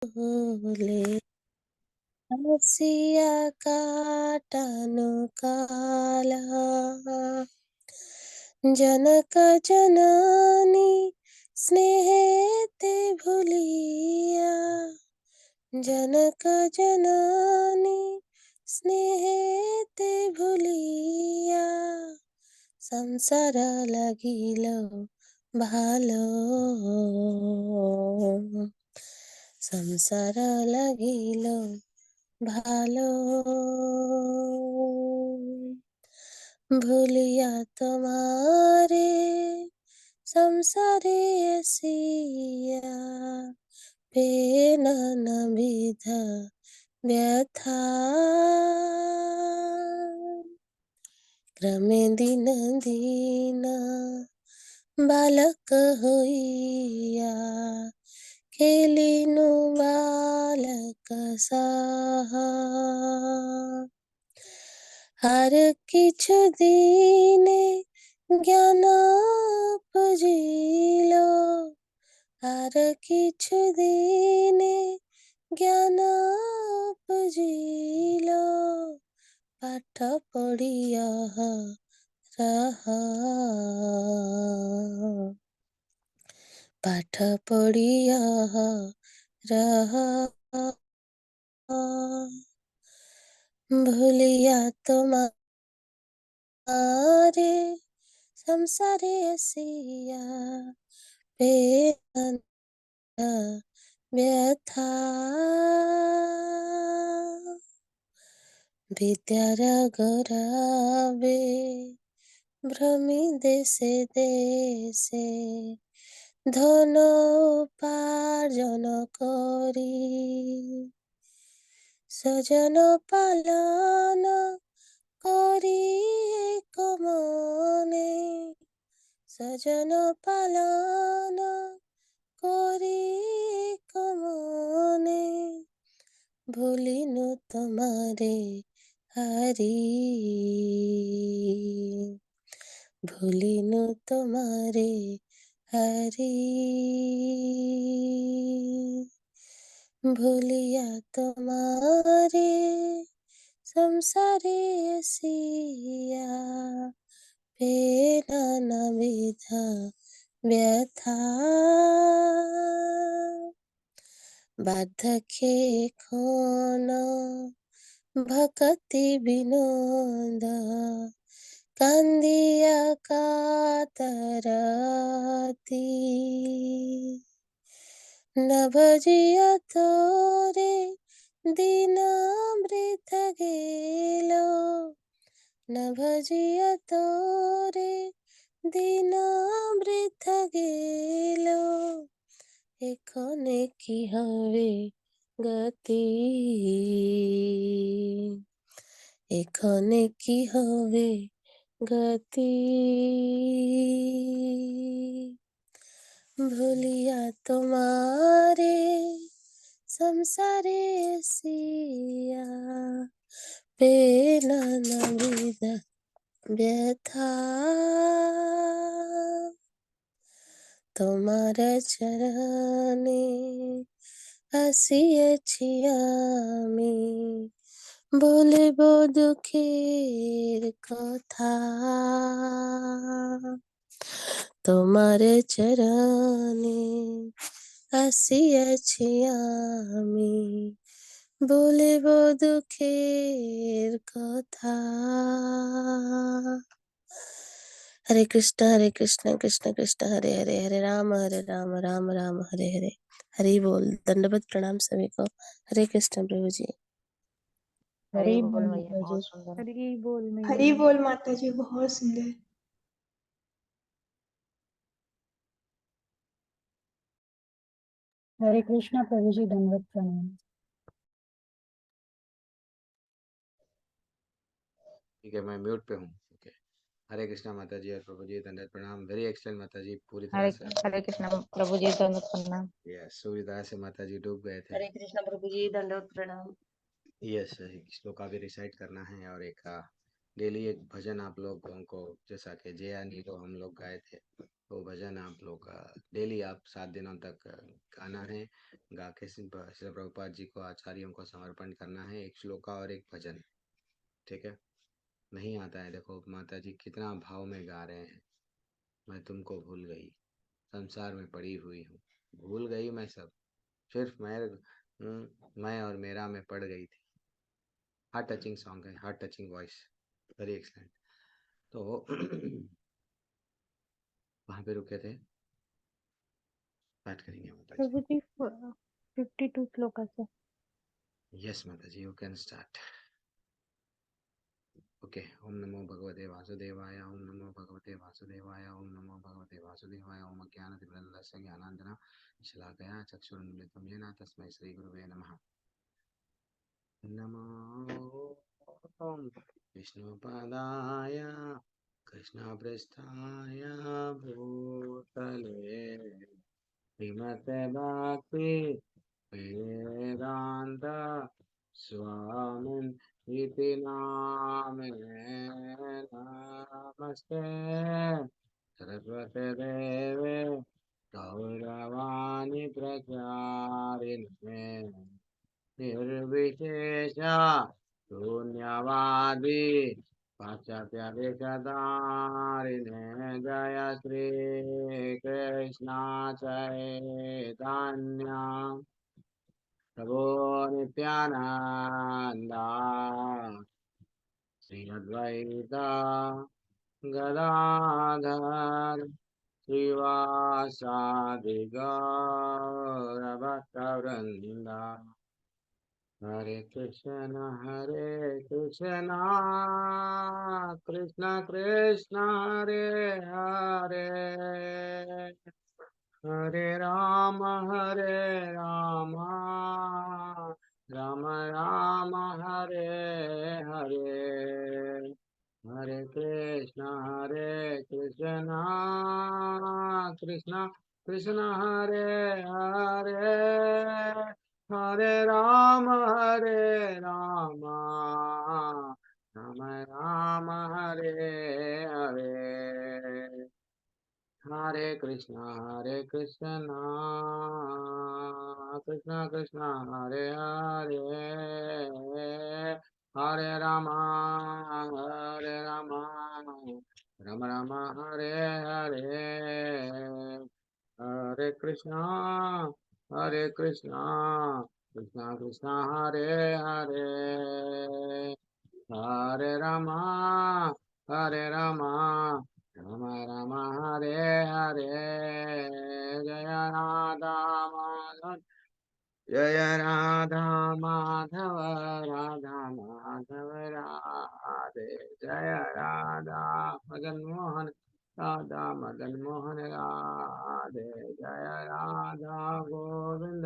ले हसिया काटनु काला जनक जननी स्नेहते भूलिया जनक जननी स्नेहते भूलिया संसार লাগিল ভালো संसार লাগিল ভালো ভুলিয়া তোমারে संसारे আসিয়া পেল না বিধা ব্যথা क्रमे दिन दिन बालक होइया खेलिनु बालक साहा हर किछु दिने ज्ञान पुजिलो हर किछु दिने ज्ञान पुजिलो पाठ पढ़िया रहा पाठ पढ़िया रहा भूलिया तुम्हारे संसारे सिया बेदना व्यथा विद्यार गरावे भ्रमी देशे देशे धन उपार्जन करी सजन पालन करी एक मने सजन पालन करी एक मने भूलिनु तुम्हारे हरि भूलिनु तुम्हारे हरि भूलिया तुम्हारे संसारे सिया पेला न विधा व्यथा बाधके खोन भक्ति विनोद कांदिया कातरती नभजिया तोरे दीनामृत गेलो नभजिया तोरे दीनामृत गेलो एखने की हवे गति एखने की हवे गति भूलिया तुम्हारे संसारे सिया पेला न विधा व्यथा তোমার চরণে আসিয়াছি আমি বলিব দুঃখের কথা তোমার চরণে আসিয়াছি আমি বলিব দুঃখের কথা हरे कृष्ण कृष्ण कृष्ण हरे हरे हरे राम राम राम हरे हरे हरि बोल दंडवत प्रणाम सभी को हरे कृष्ण प्रभु जी हरि हरि बोल बोल मैया, माता बहुत जी। सुंदर। हरि बोल मैया। हरि बोल माता जी, बहुत सुंदर। हरे कृष्णा प्रभु जी, दंडवत प्रणाम। ठीक है, मैं म्यूट पे हूँ। ओके, हरे कृष्णा माता जी और प्रभु जी, दंडवत प्रणाम। वेरी एक्सलेंट माता जी, पूरी तरह से हरे कृष्ण प्रभु जी, दंडवत प्रणाम। यस, पूरी तरह से माता जी डूब गए थे। हरे कृष्ण प्रभु जी दंडवत प्रणाम। यस, श्लोका भी रिसाइट करना है और एक डेली एक भजन आप लोगों को, जैसा कि जया नीलो हम लोग गाए थे, वो भजन आप लोग डेली आप 7 दिनों तक गाना है, गा के श्री प्रभुपाद जी को आचार्यों को समर्पण करना है, एक श्लोका और एक भजन, ठीक है। नहीं आता है, देखो माता जी कितना भाव में गा रहे हैं, मैं तुमको भूल गई, संसार में पड़ी हुई हूँ, भूल गई मैं सब, सिर्फ मैं और मेरा में पड़ गई थी। हार्ट टचिंग सॉन्ग है, heart touching voice, very excellent. तो वहाँ पे रुके थे, बात करेंगे माता जी। प्रभु जी 52 श्लोकाचं. यस माता जी, यू कैन स्टार्ट। ओके। ओम नमो भगवते वासुदेवाय, ओम नमो भगवते वासुदेवाय, ओम नमो भगवते वासुदेवाय, ओम ज्ञानतिमिरन्दस्य ज्ञानाञ्जना शलाकया चक्षुरुन्मिलितं येन तस्मै श्रीगुरुवे नमः। नमो विष्णुपदाय कृष्णपृष्ठाय भूतले श्रीमते भक्ति वेदांत स्वामिन् इति नामिने नमस्ते सरस्वती देवे गौरवाणी प्रचारिणे निर्विशेषा शून्यवादी पाश्चात्यदेशधारिणे जय श्री कृष्ण चैतन्य प्रभो नित्यानंदा श्री अद्वैता गदाधर श्रीवासादि गौरभक्तवृंदा हरे कृष्ण कृष्ण कृष्ण हरे हरे, हरे राम राम राम हरे हरे, हरे कृष्ण कृष्ण कृष्ण हरे हरे, हरे राम राम राम हरे हरे, हरे कृष्ण कृष्ण कृष्ण हरे हरे, हरे राम राम राम हरे हरे, हरे कृष्ण कृष्ण कृष्ण हरे हरे, हरे राम राम राम हरे हरे, जय राधा माधव जय राधा माधव राधे, जय राधा मदन मोहन राधे, जय राधा गोविंद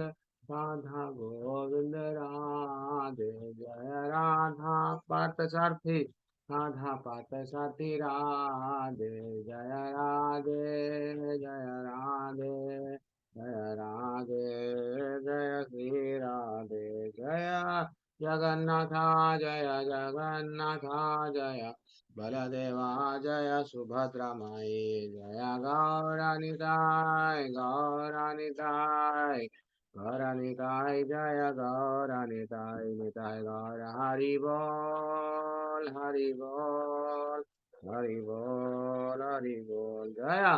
राधे, जय राधा पार्थसारथी राधे, जय राधे जय राधे जय राधे, जय श्री राधे, जय जगन्नाथ जय बलदेवा, जय सुभद्रा माई, जय गौरानिताय गौरानिताय, जय गौरानिताय निताय गौर, हरि बोल हरि बोल हरि बोल हरि बोल, जय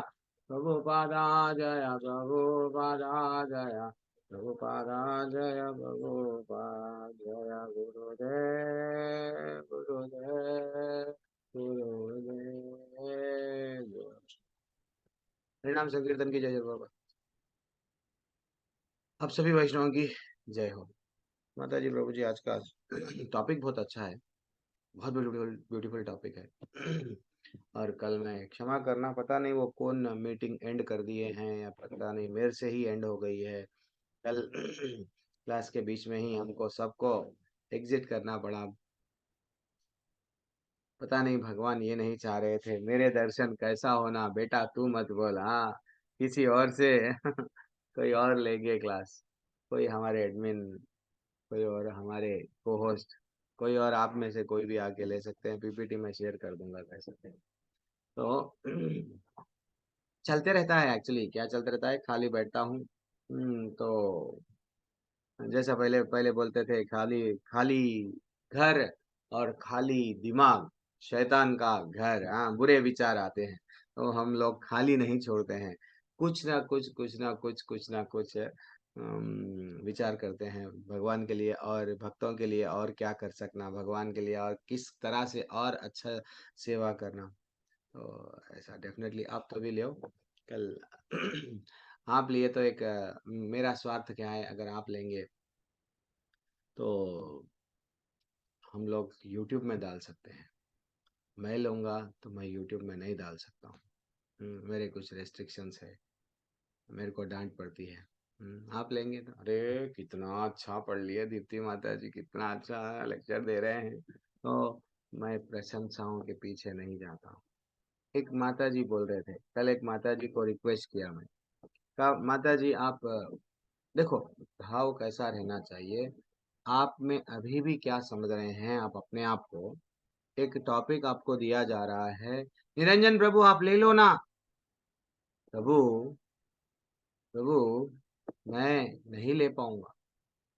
प्रभुपादा जय प्रभुपादा जय प्रभुपादा जय प्रभुपाद, जय गुरुदेव गुरुदेव गुरुदेव। हरिनाम संकीर्तन की जय बाबा। आप सभी वैष्णवों की जय हो। माता जी प्रभु जी, आज का टॉपिक बहुत अच्छा है, बहुत ब्यूटीफुल टॉपिक है। और कल मैं क्षमा करना, पता नहीं वो कौन मीटिंग एंड कर दिए हैं या पता नहीं मेरे से ही एंड हो गई है। कल क्लास के बीच में ही हमको सबको एग्जिट करना पड़ा, पता नहीं भगवान ये नहीं चाह रहे थे। मेरे दर्शन कैसा होना बेटा तू मत बोल, हाँ किसी और से कोई और ले गए क्लास, कोई हमारे एडमिन, कोई और हमारे को होस्ट, कोई और आप में से कोई भी आके ले सकते हैं। पीपीटी में शेयर कर दूंगा, कह सकते हैं। तो चलते रहता है। एक्चुअली क्या चलते रहता है, खाली बैठता हूँ तो जैसा पहले पहले बोलते थे, खाली खाली घर और खाली दिमाग शैतान का घर। हाँ, बुरे विचार आते हैं, तो हम लोग खाली नहीं छोड़ते हैं। कुछ ना कुछ कुछ ना कुछ विचार करते हैं भगवान के लिए और भक्तों के लिए, और क्या कर सकना भगवान के लिए, और किस तरह से और अच्छा सेवा करना। तो ऐसा डेफिनेटली आप तो भी ले कल आप लिए तो एक मेरा स्वार्थ क्या है, अगर आप लेंगे तो हम लोग YouTube में डाल सकते हैं। मैं लूँगा तो मैं YouTube में नहीं डाल सकता हूँ। मेरे कुछ रेस्ट्रिक्शंस है, मेरे को डांट पड़ती है। आप लेंगे तो अरे कितना अच्छा पढ़ लिया दीप्ति माता जी, कितना अच्छा लेक्चर दे रहे हैं, तो मैं प्रशंसाओं के पीछे नहीं जाता हूँ। एक माता जी बोल रहे थे, कल एक माता जी को रिक्वेस्ट किया मैं, कहा माता जी आप देखो भाव कैसा रहना चाहिए, आप में अभी भी क्या समझ रहे हैं आप अपने आप को। एक टॉपिक आपको दिया जा रहा है, निरंजन प्रभु आप ले लो ना। प्रभु प्रभु मैं नहीं ले पाऊंगा,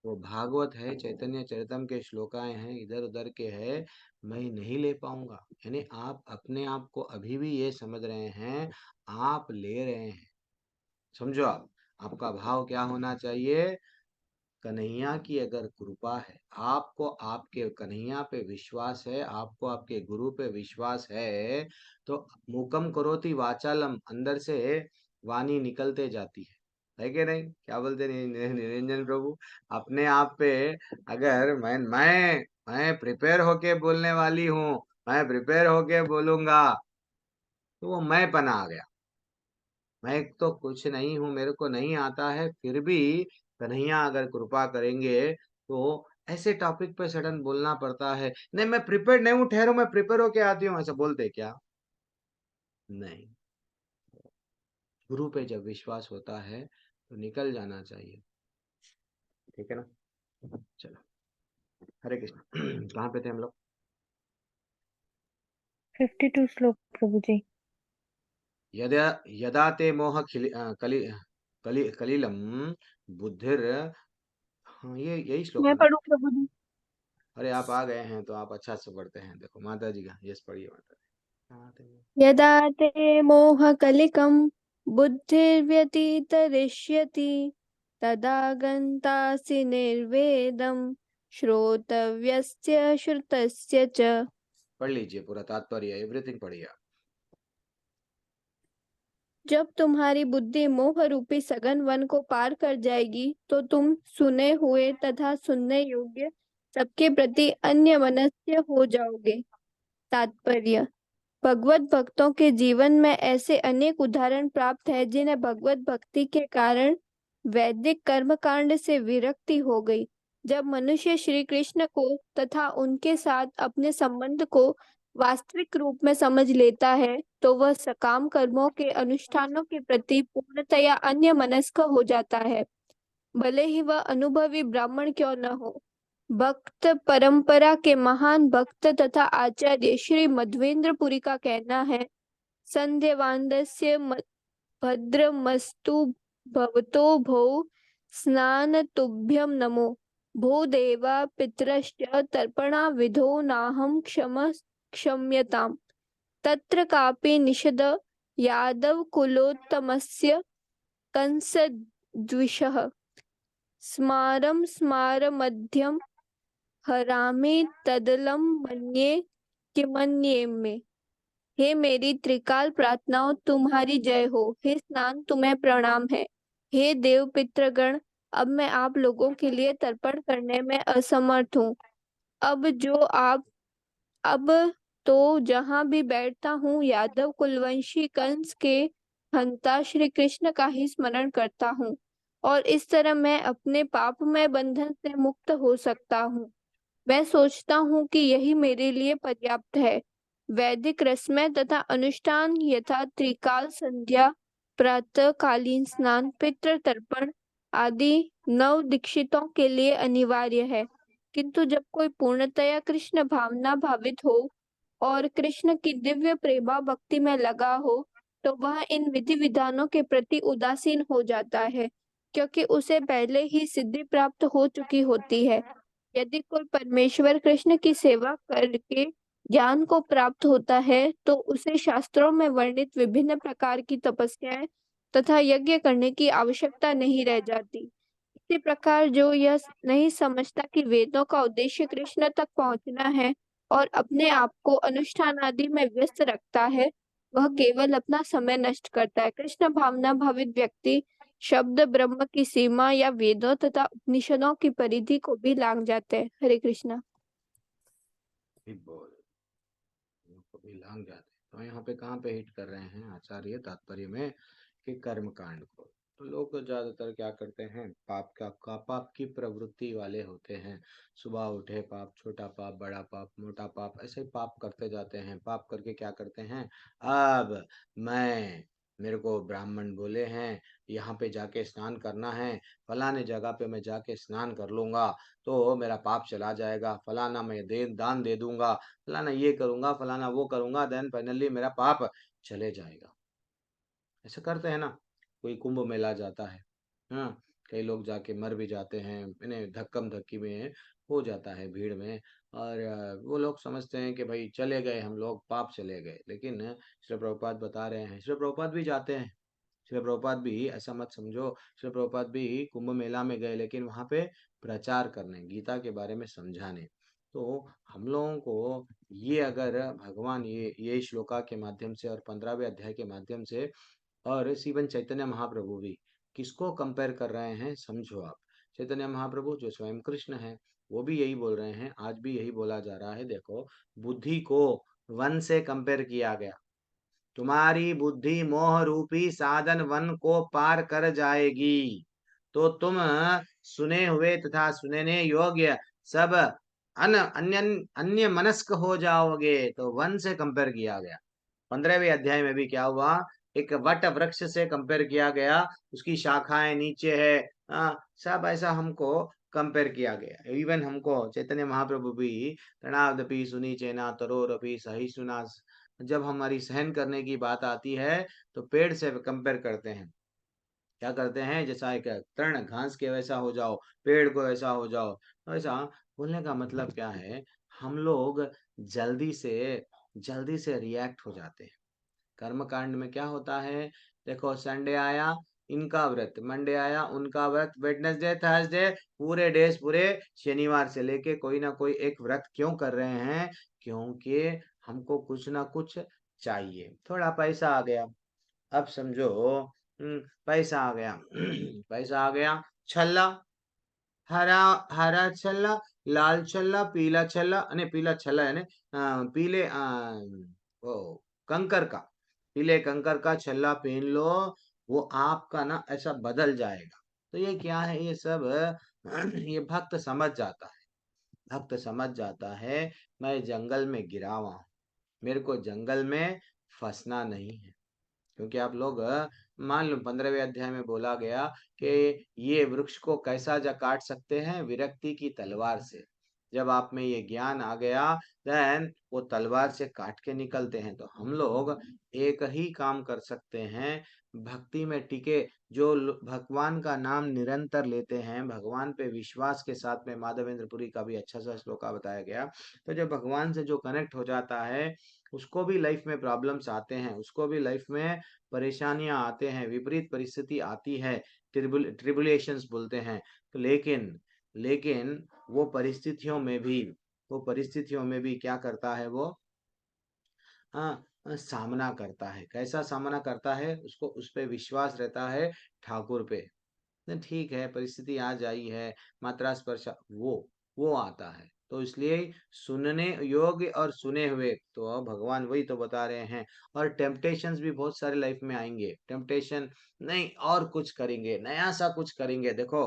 वो भागवत है, चैतन्य चरितम के श्लोकाएं हैं, इधर उधर के है, मैं नहीं ले पाऊंगा। यानी आप अपने आप को अभी भी ये समझ रहे हैं आप ले रहे हैं। समझो आप, आपका भाव क्या होना चाहिए, कन्हैया की अगर कृपा है, आपको आपके कन्हैया पे विश्वास है, आपको आपके गुरु पे विश्वास है, तो मूकम करोति वाचालम, अंदर से वाणी निकलते जाती है कि नहीं? क्या बोलते हैं निरंजन प्रभु? अपने आप पे अगर मैं प्रिपेयर होके बोलने वाली हूँ, मैं प्रिपेयर होके बोलूंगा, तो वो मैं पना आ गया। मैं तो कुछ नहीं हूँ, मेरे को नहीं आता है, फिर भी कन्हैया अगर कृपा करेंगे तो ऐसे टॉपिक पे सडन बोलना पड़ता है। नहीं मैं प्रिपेयर्ड नहीं हूँ, ठहरो मैं प्रिपेयर होके आती हूँ, ऐसा बोलते क्या? नहीं, गुरु पे जब विश्वास होता है तो निकल जाना चाहिए। ठीक है ना? चलो, हरे कृष्ण। कहाँ पे थे हम लोग? 52 श्लोक प्रभु जी। यदा यदा ते मोह कलिलम बुद्धिर। हाँ, ये यही श्लोक है मैं ना? पढ़ूं प्रभु जी? अरे आप आ गए हैं तो आप अच्छा से पढ़ते हैं। देखो माता जी का, यस पढ़िए माता जी। कहाँ थे वो? यदा ते मोहकलिकं बुद्धिर्व्यतितरिष्यति तदा गन्तासि निर्वेदं श्रोतव्यस्य श्रुतस्य च। पढ़ लीजिए पूरा तात्पर्य, एवरीथिंग पढ़िए आप। जब तुम्हारी बुद्धि मोह रूपी सघन वन को पार कर जाएगी तो तुम सुने हुए तथा सुनने योग्य सबके प्रति अन्यमनस्य हो जाओगे। तात्पर्य: भगवत भक्तों के जीवन में ऐसे अनेक उदाहरण प्राप्त है जिन्हें भगवत भक्ति के कारण वैदिक कर्मकांड से विरक्ति हो गई। जब मनुष्य श्री कृष्ण को तथा उनके साथ अपने संबंध को वास्तविक रूप में समझ लेता है तो वह सकाम कर्मों के अनुष्ठानों के प्रति पूर्णतया अन्यमनस्क हो जाता है, भले ही वह अनुभवी ब्राह्मण क्यों न हो। भक्त परंपरा के महान भक्त तथा आचार्य श्री मध्वेंद्रपुरी का कहना है, संध्यवान्दस्य भद्रमस्तु भवतो भो स्नान तुभ्यं नमो भो देवा पितरश्च तर्पणा विधो नाहं क्षम्यताम्। तत्र कापि निषद यादव कुलोत्तमस्य कंसद्विषः स्मारं स्मारमध्यं हरामि तदलं मन्ये किमन्ये में। हे मेरी त्रिकाल प्रार्थनाओं तुम्हारी जय हो, हे स्नान तुम्हें प्रणाम है, हे देव पितृगण अब मैं आप लोगों के लिए तर्पण करने में असमर्थ हूँ। अब तो जहाँ भी बैठता हूँ यादव कुलवंशी कंस के हंता श्री कृष्ण का ही स्मरण करता हूँ और इस तरह मैं अपने पापमय बंधन से मुक्त हो सकता हूँ। मैं सोचता हूँ कि यही मेरे लिए पर्याप्त है। वैदिक रस्में तथा अनुष्ठान यथा त्रिकाल संध्या, प्रातः कालीन स्नान, पितृ तर्पण आदि नव दीक्षितों के लिए अनिवार्य है, किंतु जब कोई पूर्णतया कृष्ण भावना भावित हो और कृष्ण की दिव्य प्रेमा भक्ति में लगा हो तो वह इन विधि विधानों के प्रति उदासीन हो जाता है, क्योंकि उसे पहले ही सिद्धि प्राप्त हो चुकी होती है। यदि कोई परमेश्वर कृष्ण की सेवा करके ज्ञान को प्राप्त होता है, तो उसे शास्त्रों में वर्णित विभिन्न प्रकार की तपस्याएं तथा यज्ञ करने की आवश्यकता नहीं रह जाती। इसी प्रकार जो यह नहीं समझता कि वेदों का उद्देश्य कृष्ण तक पहुंचना है और अपने आप को अनुष्ठान आदि में व्यस्त रखता है, वह केवल अपना समय नष्ट करता है। कृष्ण भावना भावित व्यक्ति शब्द ब्रह्म की सीमा या वेदों तथा उपनिषदों की परिधि को भी लांघ जाते हैं। हरे कृष्णा। भी बोल को भी लांग जाते। तो यहाँ पे कहाँ पे हिट कर रहे हैं आचार्य तात्पर्य में कि कर्म कांड को। तो लोग ज्यादातर क्या करते हैं, पाप की प्रवृत्ति वाले होते हैं। सुबह उठे पाप, छोटा पाप, बड़ा पाप, मोटा पाप, ऐसे पाप करते जाते हैं। पाप करके क्या करते हैं, अब मेरे को ब्राह्मण बोले हैं यहाँ पे जाके स्नान करना है, फलाने जगह पे मैं जाके स्नान कर लूंगा तो मेरा पाप चला जाएगा, फलाना मैं दान दे दूंगा, फलाना ये करूंगा, फलाना वो करूंगा, देन फाइनली मेरा पाप चले जाएगा। ऐसा करते हैं ना। कोई कुंभ मेला जाता है, हाँ, कई लोग जाके मर भी जाते हैं, इन्हें धक्कम धक्की में हो जाता है भीड़ में। और वो लोग समझते हैं कि भाई चले गए हम लोग, पाप चले गए। लेकिन श्री प्रभुपाद बता रहे हैं, श्री प्रभुपाद भी जाते हैं। श्री प्रभुपाद भी, ऐसा मत समझो, श्री प्रभुपाद भी कुंभ मेला में गए, लेकिन वहां पे प्रचार करने, गीता के बारे में समझाने। तो हम लोगों को ये अगर भगवान ये श्लोका के माध्यम से और 15वें अध्याय के माध्यम से, और इवन चैतन्य महाप्रभु भी किसको कंपेयर कर रहे हैं समझो आप। चैतन्य महाप्रभु जो स्वयं कृष्ण है, वो भी यही बोल रहे हैं, आज भी यही बोला जा रहा है। देखो, बुद्धि को वन से कंपेयर किया गया। तुम्हारी बुद्धि मोह रूपी साधन वन को पार कर जाएगी तो तुम सुने हुए तथा सुनने योग्य सब अन्य अन्य मनस्क हो जाओगे। तो वन से कंपेयर किया गया। 15वें अध्याय में भी क्या हुआ, एक वट वृक्ष से कंपेयर किया गया, उसकी शाखाएं नीचे है, सब ऐसा हमको कंपेयर किया गया। इवन हमको चैतन्य महाप्रभु भी तृणादपि सुनी चेना तरोरपि सहिष्णुना, जब हमारी सहन करने की बात आती है तो पेड़ से कंपेयर करते हैं। क्या करते हैं, जैसा एक तृण घास के वैसा हो जाओ, पेड़ को ऐसा हो जाओ। तो ऐसा बोलने का मतलब क्या है, हम लोग जल्दी से रिएक्ट हो जाते हैं। कर्म कांड में क्या होता है, देखो संडे आया इनका व्रत, मंडे आया उनका व्रत, वेडनेसडे थर्सडे पूरे डेज, पूरे शनिवार से लेके कोई ना कोई एक व्रत क्यों कर रहे हैं, क्योंकि हमको कुछ ना कुछ चाहिए। थोड़ा पैसा आ गया, अब समझो पैसा आ गया पैसा आ गया, छल्ला, हरा हरा छल्ला, लाल छल्ला, पीला छल्ला, पीला छल्ला है पीले वो कंकर का, पीले कंकर का छल्ला पहन लो, वो आपका ना ऐसा बदल जाएगा। तो ये क्या है, ये सब ये भक्त समझ जाता है। भक्त समझ जाता है मैं जंगल में गिरा हुआ हूं, मेरे को जंगल में फंसना नहीं है। क्योंकि आप लोग मान लो 15वें अध्याय में बोला गया कि ये वृक्ष को कैसा जा काट सकते हैं, विरक्ति की तलवार से। जब आप में ये ज्ञान आ गया, देन वो तलवार से काट के निकलते हैं। तो हम लोग एक ही काम कर सकते हैं, भक्ति में टिके, जो भगवान का नाम निरंतर लेते हैं, भगवान पे विश्वास के साथ में। माधवेंद्रपुरी का भी अच्छा सा श्लोका बताया गया। तो जब भगवान से जो कनेक्ट हो जाता है, उसको भी लाइफ में प्रॉब्लम्स आते हैं, उसको भी लाइफ में परेशानियां आते हैं, विपरीत परिस्थिति आती है, ट्रिबुलेशंस बोलते हैं। तो लेकिन वो परिस्थितियों में भी क्या करता है वो, सामना करता है। कैसा सामना करता है, उसको उस पे विश्वास रहता है, ठाकुर पे। ठीक है, परिस्थिति आ जाई है, मात्रा स्पर्श वो आता है। तो इसलिए सुनने योग्य और सुने हुए, तो भगवान वही तो बता रहे हैं। और टेम्पटेशंस भी बहुत सारे लाइफ में आएंगे, टेम्पटेशन नहीं और कुछ करेंगे, नया सा कुछ करेंगे। देखो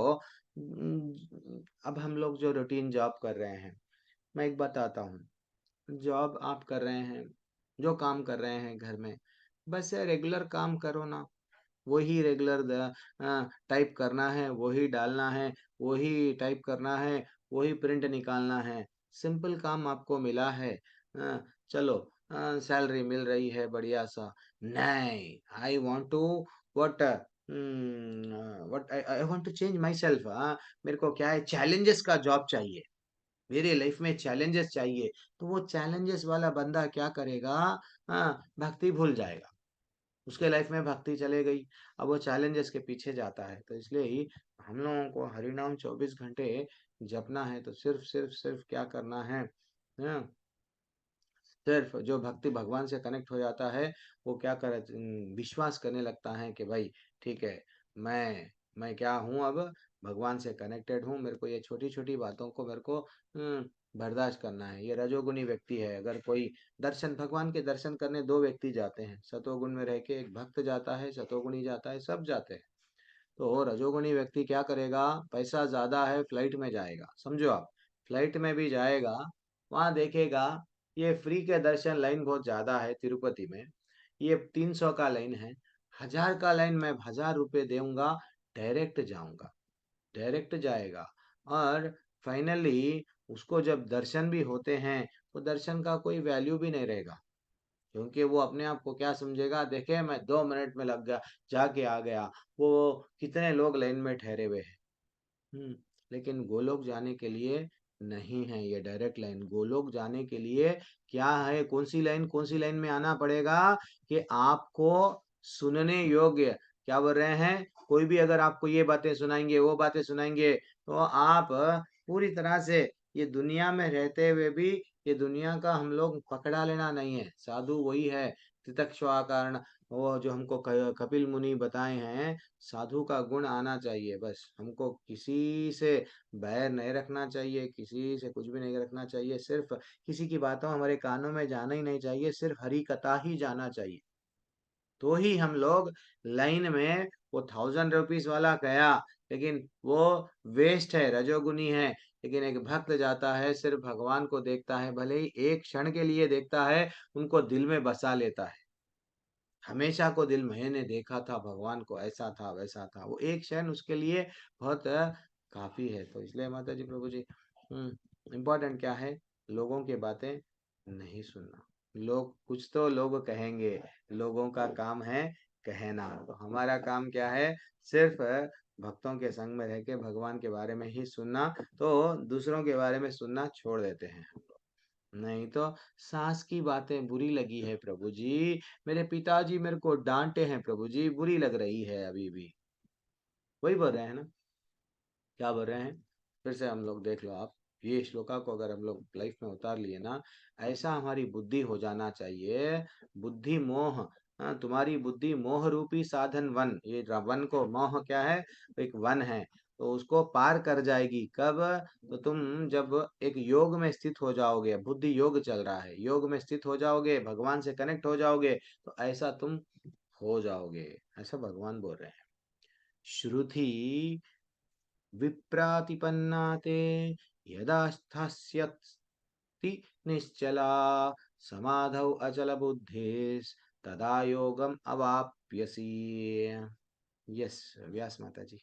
अब हम लोग जो रूटीन जॉब कर रहे हैं, मैं एक बताता हूँ, जॉब आप कर रहे हैं, जो काम कर रहे हैं घर में, बस रेगुलर काम करो ना, वही रेगुलर टाइप करना है, वही डालना है, वही टाइप करना है, वही प्रिंट निकालना है। सिंपल काम आपको मिला है। चलो सैलरी मिल रही है बढ़िया सा, नहीं, I want to what what I want to change my self. मेरे को क्या है, चैलेंजेस का जॉब चाहिए, मेरे लाइफ में चैलेंजेस चाहिए। तो वो चैलेंजेस वाला बंदा क्या करेगा, भक्ति भूल जाएगा, उसके लाइफ में भक्ति चले गई, अब वो चैलेंजेस के पीछे जाता है। तो इसलिए ही हम लोगों को हरिनाम 24 घंटे जपना है। तो सिर्फ सिर्फ सिर्फ क्या करना है, हाँ, सिर्फ जो भक्ति भगवान से कनेक्ट हो जाता है, वो क्या करे, विश्वास करने लगता है कि भाई ठीक है, मैं क्या हूँ, अब भगवान से कनेक्टेड हूँ, मेरे को ये छोटी छोटी बातों को मेरे को बर्दाश्त करना है। ये रजोगुनी व्यक्ति है, अगर कोई दर्शन, भगवान के दर्शन करने दो व्यक्ति जाते हैं, सतोगुण में रह के एक भक्त जाता है, सतोगुणी जाता है, सब जाते हैं। तो रजोगुणी व्यक्ति क्या करेगा, पैसा ज्यादा है, फ्लाइट में जाएगा, समझो आप, फ्लाइट में भी जाएगा, वहां देखेगा ये फ्री के दर्शन लाइन बहुत ज्यादा है तिरुपति में, ये 300 का लाइन है, 1000 का लाइन, मैं 1000 रुपये दूंगा, डायरेक्ट जाऊंगा, डायरेक्ट जाएगा। और फाइनली उसको जब दर्शन भी होते हैं, तो दर्शन का कोई वैल्यू भी नहीं रहेगा, क्योंकि वो अपने आप को क्या समझेगा, देखे मैं 2 मिनट में लग गया, जाके आ गया, वो कितने लोग लाइन में ठहरे हुए हैं। लेकिन गोलोक जाने के लिए नहीं है ये डायरेक्ट लाइन, गोलोक जाने के लिए क्या है, कौन सी लाइन में आना पड़ेगा, कि आपको सुनने योग्य, क्या बोल रहे हैं, कोई भी अगर आपको ये बातें सुनाएंगे, वो बातें सुनाएंगे, तो आप पूरी तरह से, ये दुनिया में रहते हुए भी, ये दुनिया का हम लोग पकड़ा लेना नहीं है, साधु वही है, तितक्षवा कारण, वो जो हमको कपिल मुनि बताए हैं, साधु का गुण आना चाहिए, बस हमको किसी से बैर नहीं रखना चाहिए, किसी से कुछ भी नहीं रखना चाहिए, सिर्फ किसी की बातों हमारे कानों में जाना ही नहीं चाहिए, सिर्फ हरि कथा ही जाना चाहिए। तो ही हम लोग लाइन में, वो 1000 रुपीज वाला गया, लेकिन वो वेस्ट है, रजोगुनी है। लेकिन एक भक्त जाता है, सिर्फ भगवान को देखता है, भले ही एक क्षण के लिए देखता है, उनको दिल में बसा लेता है, हमेशा को दिल मैंने देखा था भगवान को, ऐसा था वैसा था, वो एक क्षण उसके लिए बहुत काफी है। तो इसलिए माता जी, प्रभु जी, इम्पोर्टेंट क्या है, लोगों की बातें नहीं सुनना। लोग कुछ तो लोग कहेंगे, लोगों का काम है कहना, तो हमारा काम क्या है, सिर्फ भक्तों के संग में रह के भगवान के बारे में ही सुनना। तो दूसरों के बारे में सुनना छोड़ देते हैं हम लोग। नहीं तो सास की बातें बुरी लगी है प्रभु जी, मेरे पिताजी मेरे को डांटे हैं प्रभु जी, बुरी लग रही है अभी भी, वही बोल रहे हैं ना, क्या बोल रहे हैं, फिर से हम लोग देख लो आप, ये श्लोका को अगर हम लोग लाइफ में उतार लिए ना, ऐसा हमारी बुद्धि हो जाना चाहिए, बुद्धि मोह, तुम्हारी बुद्धि मोह रूपी साधन वन, ये वन को, मोह क्या है, एक वन है, तो उसको पार कर जाएगी कब, तो तुम जब एक योग में स्थित हो जाओगे, बुद्धि योग चल रहा है, योग में स्थित हो जाओगे, भगवान से कनेक्ट हो जाओगे, तो ऐसा तुम हो जाओगे, ऐसा भगवान बोल रहे हैं। श्रुति विप्रातिपन्ना ते यदा स्थास्यति निश्चला समाधौ अचल बुद्धिस् तदा योगम अवाप्यसि। यस, व्यास माता जी।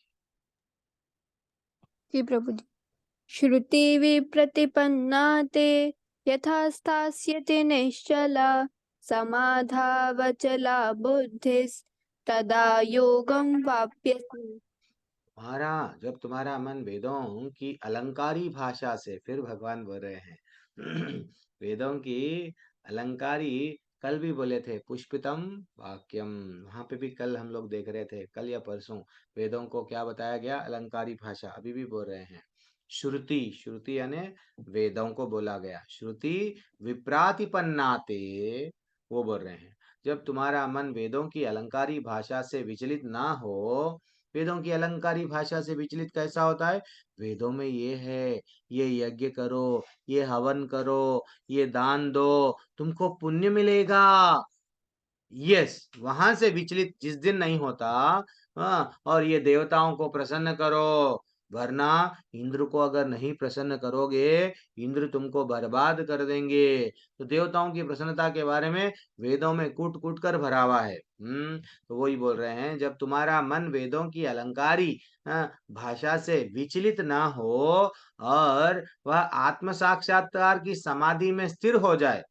जी प्रभु जी। श्रुति विप्रतिपन्ना ते यथा स्थास्यति निश्चला समाधावचला बुद्धिस्तदा योगं वाप्यसि। जब तुम्हारा मन वेदों की अलंकारी भाषा से, फिर भगवान बोल रहे हैं वेदों की अलंकारी, कल भी बोले थे पुष्पितम वाक्यम, वहां पे भी कल हम लोग देख रहे थे, कल या परसों, वेदों को क्या बताया गया, अलंकारी भाषा, अभी भी बोल रहे हैं। श्रुति, श्रुति यानी वेदों को बोला गया, श्रुति विप्रातिपन्नाते, वो बोल रहे हैं, जब तुम्हारा मन वेदों की अलंकारी भाषा से विचलित ना हो। वेदों की अलंकारी भाषा से विचलित कैसा होता है, वेदों में ये है, ये यज्ञ करो, ये हवन करो, ये दान दो, तुमको पुण्य मिलेगा। यस, वहां से विचलित जिस दिन नहीं होता, और ये देवताओं को प्रसन्न करो, वरना इंद्र को अगर नहीं प्रसन्न करोगे, इंद्र तुमको बर्बाद कर देंगे। तो देवताओं की प्रसन्नता के बारे में वेदों में कूट कूट कर भरा हुआ है। तो वही बोल रहे हैं, जब तुम्हारा मन वेदों की अलंकारी भाषा से विचलित ना हो, और वह आत्म साक्षात्कार की समाधि में स्थिर हो जाए,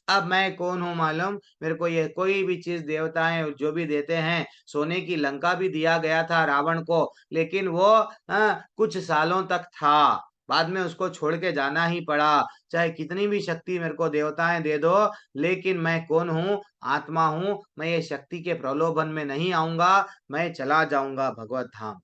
अब मैं कौन हूँ मालूम? मेरे को ये कोई भी चीज देवताएं जो भी देते हैं, सोने की लंका भी दिया गया था रावण को, लेकिन वो कुछ सालों तक था, बाद में उसको छोड़ के जाना ही पड़ा। चाहे कितनी भी शक्ति मेरे को देवताएं दे दो, लेकिन मैं कौन हूँ? आत्मा हूँ। मैं ये शक्ति के प्रलोभन में नहीं आऊंगा, मैं चला जाऊंगा भगवत धाम।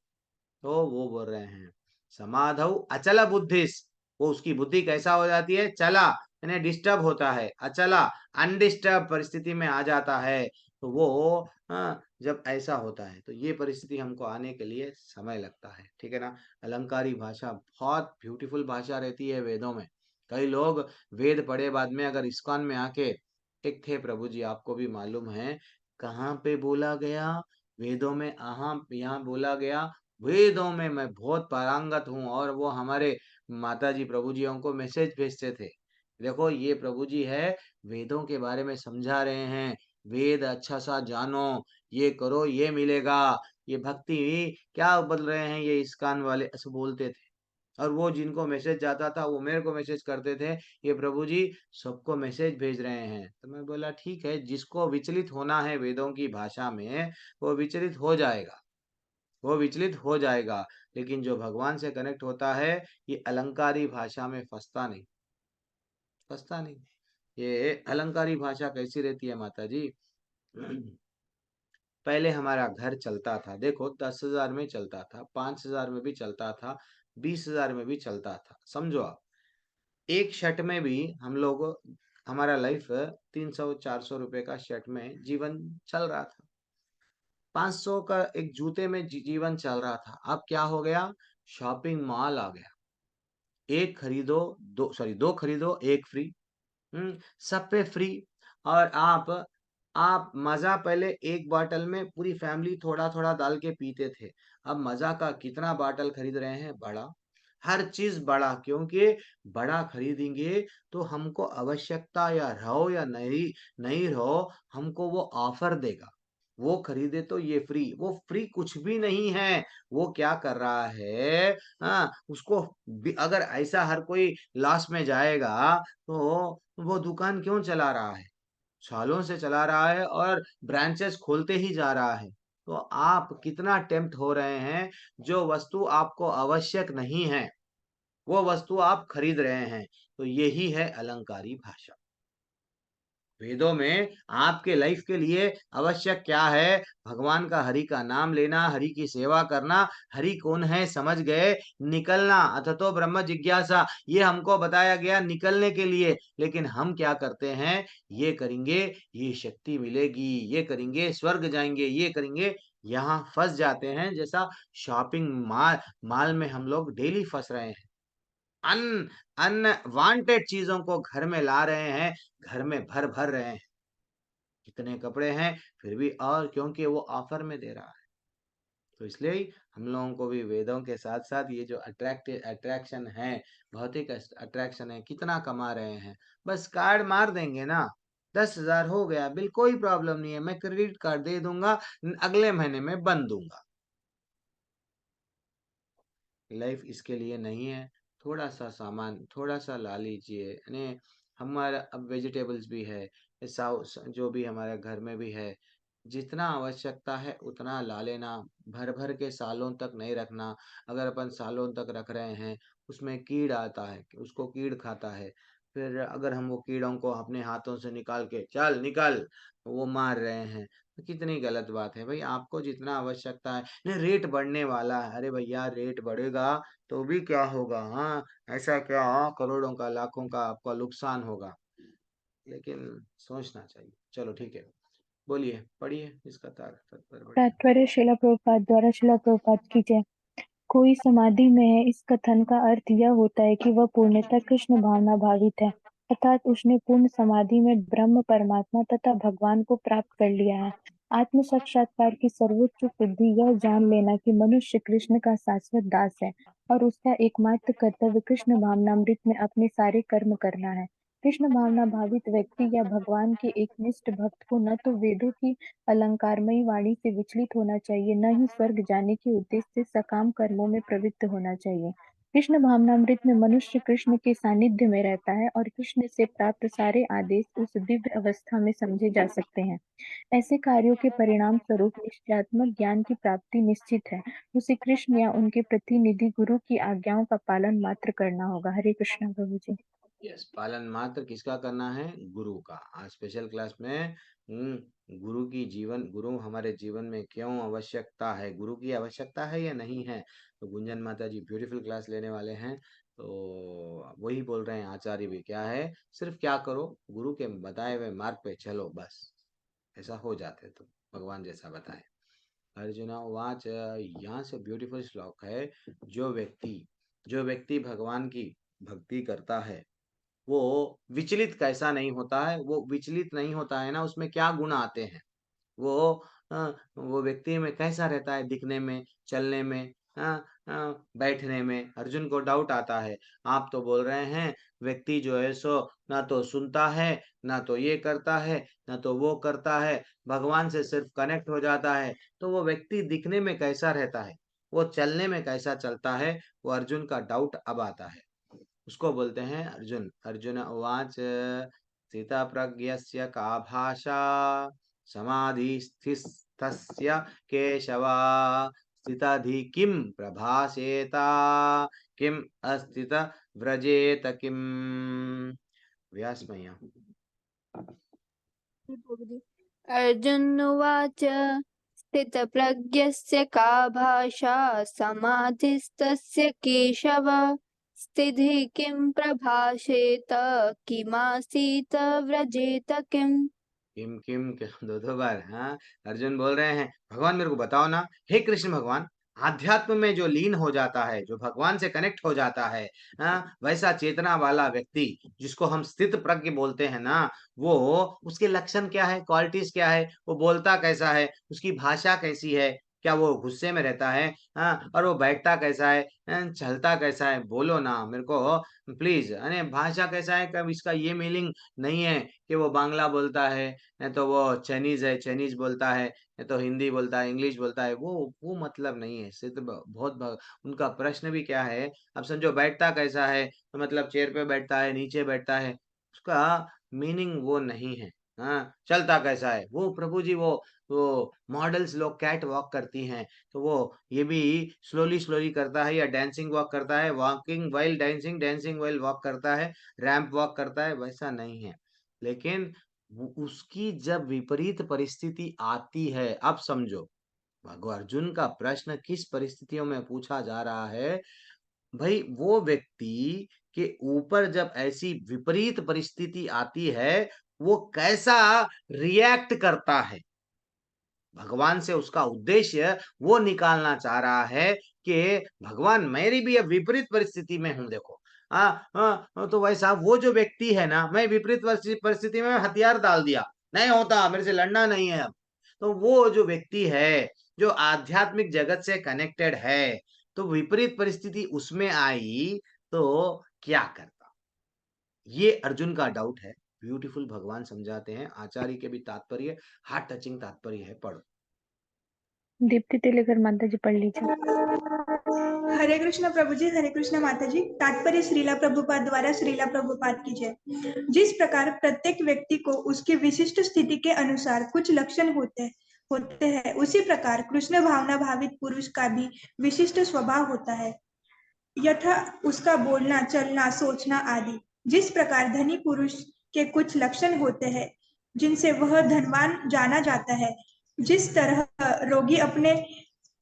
तो वो बोल रहे हैं समाधौ अचल बुद्धिस, वो उसकी बुद्धि कैसा हो जाती है? चला, यानी डिस्टर्ब होता है, अचला अनडिस्टर्ब परिस्थिति में आ जाता है। तो वो जब ऐसा होता है तो ये परिस्थिति हमको आने के लिए समय लगता है, ठीक है ना। अलंकारी भाषा बहुत ब्यूटीफुल भाषा रहती है वेदों में। कई लोग वेद पढ़े बाद में अगर इस्कॉन में आके, एक थे प्रभु जी, आपको भी मालूम है कहाँ पे बोला गया? वेदों में यहाँ बोला गया, वेदों में मैं बहुत पारंगत हूँ। और वो हमारे माता जी प्रभु जी हमको मैसेज भेजते थे, देखो ये प्रभु जी है, वेदों के बारे में समझा रहे हैं, वेद अच्छा सा जानो, ये करो ये मिलेगा, ये भक्ति क्या बोल रहे हैं ये इस्कॉन वाले, ऐसे बोलते थे। और वो जिनको मैसेज जाता था वो मेरे को मैसेज करते थे, ये प्रभु जी सबको मैसेज भेज रहे हैं। तो मैं बोला ठीक है, जिसको विचलित होना है वेदों की भाषा में वो विचलित हो जाएगा, वो विचलित हो जाएगा। लेकिन जो भगवान से कनेक्ट होता है ये अलंकारी भाषा में फंसता नहीं, फंसता नहीं। ये अलंकारी भाषा कैसी रहती है माता जी? पहले हमारा घर चलता था, देखो 10,000 में चलता था, 5,000 में भी चलता था, 20,000 में भी चलता था। समझो आप, एक शर्ट में भी हम लोग, हमारा लाइफ 300-400 रुपए का शर्ट में जीवन चल रहा था, 500 का एक जूते में जीवन चल रहा था। अब क्या हो गया? शॉपिंग मॉल आ गया, एक खरीदो दो खरीदो एक फ्री। सब पे फ्री। और आप मजा पहले एक बॉटल में पूरी फैमिली थोड़ा थोड़ा डाल के पीते थे, अब मजा का कितना बॉटल खरीद रहे हैं? बड़ा, हर चीज बड़ा, क्योंकि बड़ा खरीदेंगे तो हमको आवश्यकता या रहो या नहीं नहीं रहो, हमको वो ऑफर देगा। वो खरीदे तो ये फ्री, वो फ्री कुछ भी नहीं है। वो क्या कर रहा है? उसको अगर ऐसा हर कोई लॉस में जाएगा तो वो दुकान क्यों चला रहा है? सालों से चला रहा है और ब्रांचेस खोलते ही जा रहा है। तो आप कितना टेम्प्ट हो रहे हैं? जो वस्तु आपको आवश्यक नहीं है वो वस्तु आप खरीद रहे हैं। तो यही है अलंकारी भाषा। वेदों में आपके लाइफ के लिए आवश्यक क्या है? भगवान का, हरि का नाम लेना, हरि की सेवा करना। हरि कौन है समझ गए? निकलना, अथतो ब्रह्म जिज्ञासा, ये हमको बताया गया निकलने के लिए। लेकिन हम क्या करते हैं? ये करेंगे ये शक्ति मिलेगी, ये करेंगे स्वर्ग जाएंगे, ये करेंगे, यहाँ फंस जाते हैं। जैसा शॉपिंग मॉल में हम लोग डेली फंस रहे हैं, अन अनवांटेड चीजों को घर में ला रहे हैं, घर में भर भर रहे हैं। कितने कपड़े हैं फिर भी, और क्योंकि वो ऑफर में दे रहा है। तो इसलिए ही हम लोगों को भी वेदों के साथ साथ ये जो अट्रैक्शन है, भौतिक अट्रैक्शन है, कितना कमा रहे हैं? बस कार्ड मार देंगे ना, 10,000 हो गया, बिल कोई प्रॉब्लम नहीं है, मैं क्रेडिट कार्ड दे दूंगा, अगले महीने में बन दूंगा। लाइफ इसके लिए नहीं है। थोड़ा सा सामान थोड़ा सा ला लीजिए, यानी हमारा अब वेजिटेबल्स भी है, जो भी हमारे घर में भी है, जितना आवश्यकता है उतना ला लेना, भर भर के सालों तक नहीं रखना। अगर अपन सालों तक रख रहे हैं, उसमें कीड़ आता है, उसको कीड़ खाता है, फिर अगर हम वो कीड़ों को अपने हाथों से निकाल के चल निकल, वो मार रहे हैं, तो कितनी गलत बात है भाई। आपको जितना आवश्यकता है, नहीं रेट बढ़ने वाला है, अरे भैया रेट बढ़ेगा तो भी क्या होगा? हाँ, ऐसा क्या? हाँ, करोड़ों का लाखों का आपका नुकसान होगा, लेकिन सोचना चाहिए। चलो ठीक है, बोलिए, पढ़िए इसका तात्पर्य बढ़िए। तात्पर्य शिला प्रभुपाद द्वारा, शिला प्रभुपाद की जय। कोई समाधि में है, इस कथन का अर्थ यह होता है कि वह पूर्णतः कृष्ण भावना भावित है, अर्थात उसने पूर्ण समाधि में ब्रह्म, परमात्मा तथा भगवान को प्राप्त कर लिया है। आत्म साक्षात्कार की सर्वोच्च सिद्धि यह जान लेना कि मनुष्य कृष्ण का शाश्वत दास है और उसका एकमात्र कर्तव्य कृष्ण भावनामृत में अपने सारे कर्म करना है। कृष्ण भावना भावित व्यक्ति या भगवान के एकनिष्ठ भक्त को न तो वेदों की अलंकारमयी वाणी से विचलित होना चाहिए, न ही स्वर्ग जाने के उद्देश्य से सकाम कर्मों में प्रवृत्त होना चाहिए। कृष्ण भावनामृत में मनुष्य कृष्ण के सानिध्य में रहता है और कृष्ण से प्राप्त सारे आदेश उस दिव्य अवस्था में समझे जा सकते हैं। ऐसे कार्यों के परिणाम स्वरूप निश्चयात्मक ज्ञान की प्राप्ति निश्चित है। उसे कृष्ण या उनके प्रतिनिधि गुरु की आज्ञाओं का पालन मात्र करना होगा। हरे कृष्ण प्रभु जी। यस, पालन मात्र किसका करना है? गुरु का। आज स्पेशल क्लास में गुरु हमारे जीवन में क्यों आवश्यकता है, गुरु की आवश्यकता है या नहीं है, तो गुंजन माता जी ब्यूटीफुल क्लास लेने वाले हैं। तो वही बोल रहे हैं आचार्य भी, क्या है, सिर्फ क्या करो, गुरु के बताए हुए मार्ग पे चलो, बस ऐसा हो जाते तो भगवान जैसा बताए। अर्जुना उवाच, यहाँ से ब्यूटीफुल श्लोक है। जो व्यक्ति भगवान की भक्ति करता है वो विचलित कैसा नहीं होता है, वो विचलित नहीं होता है ना, उसमें क्या गुण आते हैं, वो वो व्यक्ति में कैसा रहता है, दिखने में, चलने में, बैठने में। अर्जुन को डाउट आता है, आप तो बोल रहे हैं व्यक्ति जो है सो ना तो सुनता है, ना तो ये करता है, ना तो वो करता है, भगवान से सिर्फ कनेक्ट हो जाता है, तो वो व्यक्ति दिखने में कैसा रहता है, वो चलने में कैसा चलता है, वो अर्जुन का डाउट अब आता है। उसको बोलते हैं अर्जुन। अर्जुन उवाच, स्थिता प्रज्ञस्य का भाषा समाधिस्थितस्य केशव स्थिताधि किं प्रभासेता किम अस्थित व्रजेत किम। व्यास मैया। अर्जुन उवाच स्थितप्रज्ञस्य का भाषा समाधिस्तस्य केशव स्थितिः किं प्रभाषेत किमासीत व्रजेत किम्। किम किम दो बार, हाँ। अर्जुन बोल रहे हैं, भगवान मेरे को बताओ ना, हे कृष्ण भगवान, आध्यात्म में जो लीन हो जाता है, जो भगवान से कनेक्ट हो जाता है, हाँ, वैसा चेतना वाला व्यक्ति जिसको हम स्थित प्रज्ञ बोलते हैं ना, वो उसके लक्षण क्या है, क्वालिटीज क्या है, वो बोलता कैसा है, उसकी भाषा कैसी है, क्या वो गुस्से में रहता है, हाँ, और वो बैठता कैसा है, चलता कैसा है, बोलो ना मेरे को प्लीज। अरे भाषा कैसा है, कब इसका ये मीनिंग नहीं है कि वो बांग्ला बोलता है, नहीं तो वो चाइनीज है, चाइनीज बोलता है, नहीं तो हिंदी बोलता है, इंग्लिश बोलता है, वो मतलब नहीं है। सिर्फ उनका प्रश्न भी क्या है, अब समझो बैठता कैसा है, तो मतलब चेयर पे बैठता है, नीचे बैठता है, उसका मीनिंग वो नहीं है। हाँ, चलता कैसा है, वो प्रभु जी वो मॉडल्स लोग कैट वॉक करती हैं, तो वो ये भी स्लोली स्लोली करता है, या डांसिंग वॉक करता है, walking while dancing, dancing while walk करता है, रैंप वॉक करता है, वैसा नहीं है। लेकिन उसकी जब विपरीत परिस्थिति आती है, अब समझो भगवान अर्जुन का प्रश्न किस परिस्थितियों में पूछा जा रहा है, भाई वो व्यक्ति के ऊपर जब ऐसी विपरीत परिस्थिति आती है, वो कैसा रिएक्ट करता है। भगवान से उसका उद्देश्य वो निकालना चाह रहा है कि भगवान मेरी भी अब विपरीत परिस्थिति में हूं, देखो। तो वैसा वो जो व्यक्ति है ना, मैं विपरीत परिस्थिति में हथियार डाल दिया, नहीं होता, मेरे से लड़ना नहीं है अब, तो वो जो व्यक्ति है जो आध्यात्मिक जगत से कनेक्टेड है, तो विपरीत परिस्थिति उसमें आई तो क्या करता, ये अर्जुन का डाउट है। ब्यूटीफुल भगवान समझाते हैं, आचार्य के भी तात्पर्य, हार्ट टचिंग तात्पर्य है, पढ़ो। दीप्ति तिलेकर माता जी पढ़ लीजिए। हरे कृष्ण प्रभु जी, हरे कृष्ण माता जी। तात्पर्य श्रीला प्रभुपाद द्वारा श्रीला प्रभुपाद की जय। जिस प्रकार प्रत्येक व्यक्ति को उसकी विशिष्ट स्थिति के अनुसार कुछ लक्षण होते हैं, उसी प्रकार कृष्ण भावना भावित पुरुष का भी विशिष्ट स्वभाव होता है, यथा उसका बोलना, चलना, सोचना आदि। जिस प्रकार धनी पुरुष के कुछ लक्षण होते हैं जिनसे वह धनवान जाना जाता है, जिस तरह रोगी अपने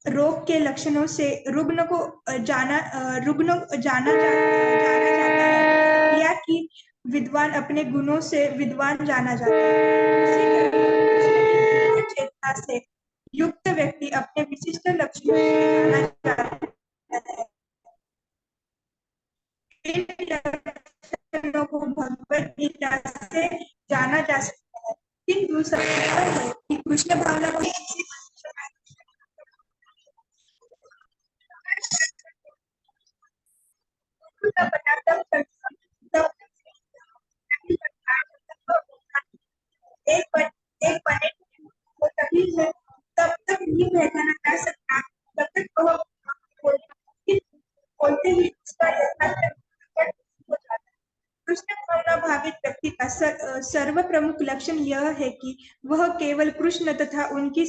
रोग के लक्षणों से रुग्ण को जाना जाता है, या कि विद्वान अपने गुणों से विद्वान जाना जाता है, उसी तरह चेतना से युक्त व्यक्ति अपने विशिष्ट लक्षणों से जाना जाता है। इन लक्षणों को भगवत गीता से जाना जा सकता है, किंतु सत्य है कि कृष्ण भावना को एक बने वो तभी है, तब तक नहीं पहचाना जा सकता, तब तक वह बोलते ही उसका भावित व्यक्ति का सर्व प्रमुख लक्षण यह है कि वह केवल कृष्ण तथा उनकी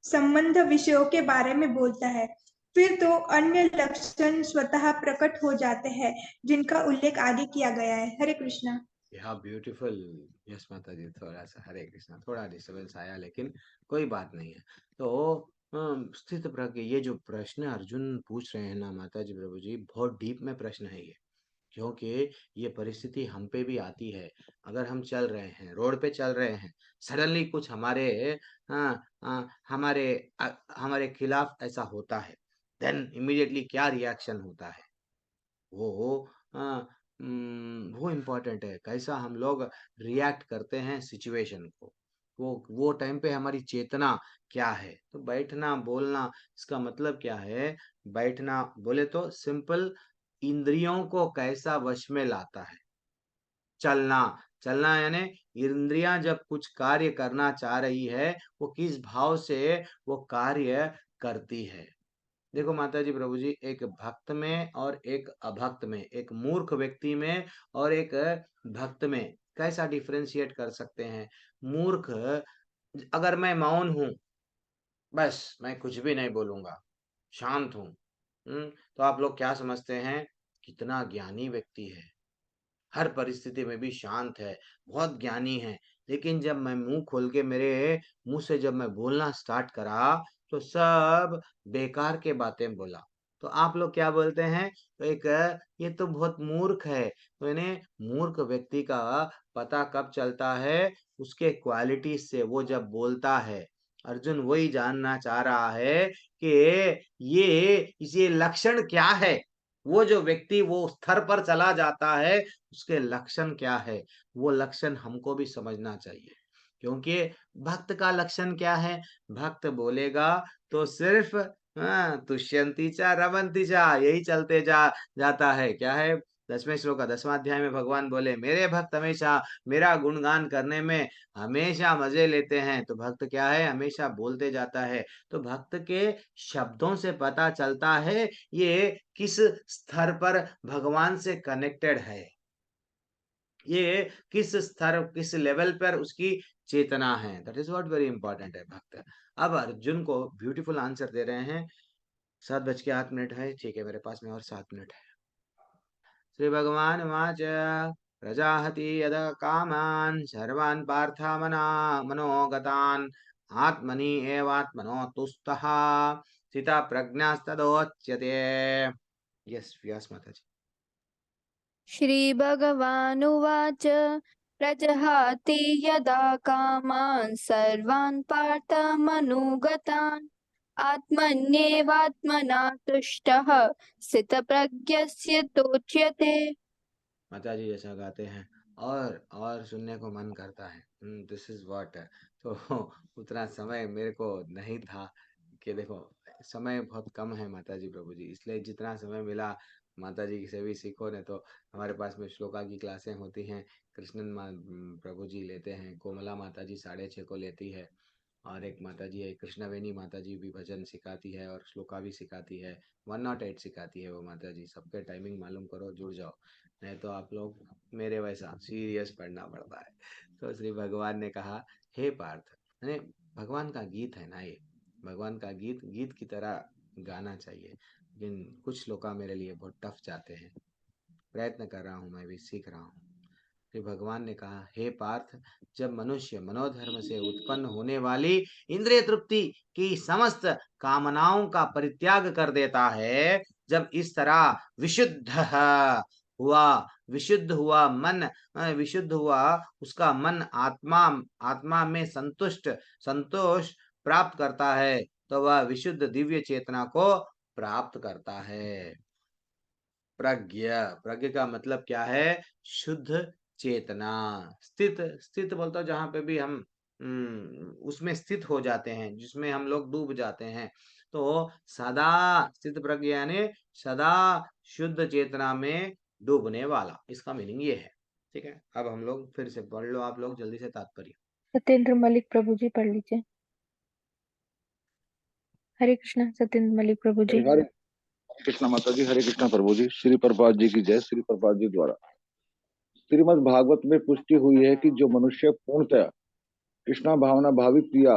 संबंध विषयों के बारे में बोलता है। फिर तो अन्य लक्षण स्वतः प्रकट हो जाते हैं जिनका उल्लेख आगे किया गया है। हरे कृष्णा। या ब्यूटीफुल। यस माता जी, थोड़ा सा हरे कृष्णा, थोड़ा डिस्टर्बेंस आया, लेकिन कोई बात नहीं है। तो स्थित प्रज्ञ, ये जो प्रश्न अर्जुन पूछ रहे हैं ना माता जी प्रभु जी, बहुत डीप में प्रश्न है ये, क्योंकि ये परिस्थिति हम पे भी आती है। अगर हम चल रहे हैं, रोड पे चल रहे हैं, सडनली कुछ हमारे खिलाफ ऐसा होता है, देन इमीडिएटली क्या रिएक्शन होता है, वो वो इम्पोर्टेंट है। कैसा हम लोग रिएक्ट करते हैं सिचुएशन को, वो टाइम पे हमारी चेतना क्या है। तो बैठना बोलना, इसका मतलब क्या है? बैठना बोले तो सिंपल, इंद्रियों को कैसा वश में लाता है। चलना, चलना यानी इंद्रियां जब कुछ कार्य करना चाह रही है, वो किस भाव से वो कार्य करती है। देखो माता जी प्रभु जी, एक भक्त में और एक अभक्त में, एक मूर्ख व्यक्ति में और एक भक्त में कैसा डिफरेंशिएट कर सकते हैं? मूर्ख, अगर मैं मौन हूं, बस मैं कुछ भी नहीं बोलूंगा, शांत हूं, तो आप लोग क्या समझते हैं? कितना ज्ञानी व्यक्ति है, हर परिस्थिति में भी शांत है, बहुत ज्ञानी है। लेकिन जब मैं मुंह खोल के, मेरे मुंह से जब मैं बोलना स्टार्ट करा, तो सब बेकार के बातें बोला। तो आप लोग क्या बोलते हैं? तो एक, ये तो बहुत मूर्ख है। तो इन्हें मूर्ख व्यक्ति का पता कब चलता है? उसके क्वालिटी से, वो जब बोलता है। अर्जुन वही जानना चाह रहा है कि ये लक्षण क्या है। वो जो व्यक्ति वो स्तर पर चला जाता है, उसके लक्षण क्या है, वो लक्षण हमको भी समझना चाहिए। क्योंकि भक्त का लक्षण क्या है? भक्त बोलेगा तो सिर्फ तुष्यंती चा रमंती चा, यही चलते जाता है। क्या है? 10वें श्लोक का 10वां अध्याय में भगवान बोले, मेरे भक्त हमेशा मेरा गुणगान करने में हमेशा मजे लेते हैं। तो भक्त क्या है? हमेशा बोलते जाता है। तो भक्त के शब्दों से पता चलता है ये किस स्तर पर भगवान से कनेक्टेड है, ये किस स्तर, किस लेवल पर उसकी चेतना है। That is what very important है भक्त। अब अर्जुन को ब्यूटीफुल आंसर दे रहे हैं। 7:08 है, ठीक है, मेरे पास में और 7 मिनट है। श्री भगवान वाच, प्रजाहति यद कामान सर्वान् पार्थमना मनोगतान् आत्मनि एवात्मनो तुष्टः स्थिता प्रज्ञास्तदोच्यते। यस, व्यास माता जी। श्रीभगवानुवाच प्रजहाति यदा कामान् सर्वान् पार्थमनुगतान् आत्मन्येवात्मना तुष्टः स्थितप्रज्ञस्य तोच्यते। माता जी जैसा गाते हैं और सुनने को मन करता है। This is what. तो उतना समय मेरे को नहीं था कि देखो, समय बहुत कम है माता जी प्रभु जी, इसलिए जितना समय मिला माता जी से भी सीखो। ने तो हमारे पास में श्लोका की क्लासें होती हैं, कृष्णन प्रभु जी लेते हैं, कोमला माता जी 6:30 को लेती है, और एक माता जी है कृष्णवेणी माता जी भी भजन सिखाती है और श्लोका भी सिखाती है, 108 सिखाती है वो माता जी। सबके टाइमिंग मालूम करो, जुड़ जाओ, नहीं तो आप लोग मेरे वैसा सीरियस पढ़ना पड़ता है। तो श्री भगवान ने कहा, हे पार्थ, अरे भगवान का गीत है ना ये, भगवान का गीत गीत की तरह गाना चाहिए। लेकिन कुछ श्लोक मेरे लिए बहुत टफ जाते हैं, प्रयत्न कर रहा हूँ, मैं भी सीख रहा हूँ। फिर भगवान ने कहा, हे पार्थ, जब मनुष्य मनोधर्म से उत्पन्न होने वाली इंद्रिय तृप्ति की समस्त कामनाओं का परित्याग कर देता है, जब इस तरह विशुद्ध हुआ मन, विशुद्ध हुआ उसका मन आत्मा में संतोष प्राप्त करता है, तो वह विशुद्ध दिव्य चेतना को प्राप्त करता है। प्रज्ञ का मतलब क्या है? शुद्ध चेतना। स्थित बोलता हूँ जहां पे भी हम उसमें स्थित हो जाते हैं, जिसमें हम लोग डूब जाते हैं। तो सदा स्थित प्रज्ञ यानी सदा शुद्ध चेतना में डूबने वाला, इसका मीनिंग ये है। ठीक है, अब हम लोग फिर से पढ़ लो, आप लोग जल्दी से तात्पर्य। सत्येंद्र मलिक प्रभु जी पढ़ लीजिए। हरे कृष्णा सत्येंद्र मलिक प्रभु जी। हरे कृष्णा माता जी, हरे कृष्णा प्रभु जी। श्री प्रभुपाद जी की जय। श्री प्रभुपाद जी द्वारा श्रीमद् भागवत में पुष्टि हुई है कि जो मनुष्य पूर्णतः कृष्णा भावना भावित प्रिया